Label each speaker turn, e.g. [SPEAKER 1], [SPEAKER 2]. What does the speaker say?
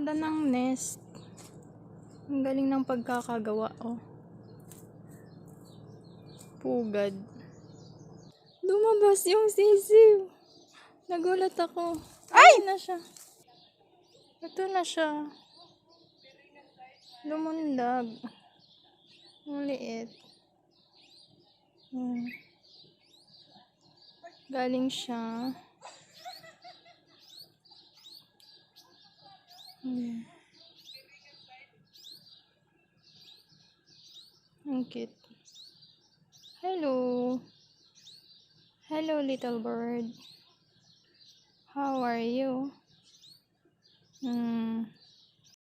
[SPEAKER 1] Ganda ng nest. Ang galing ng pagkakagawa, oh. Pugad. Lumabas yung sisiw. Nagulat ako. Ay! Na siya. Ito na siya. Lumundag. Ang liit. Galing siya. Ang cute. Hello. Hello, little bird. How are you?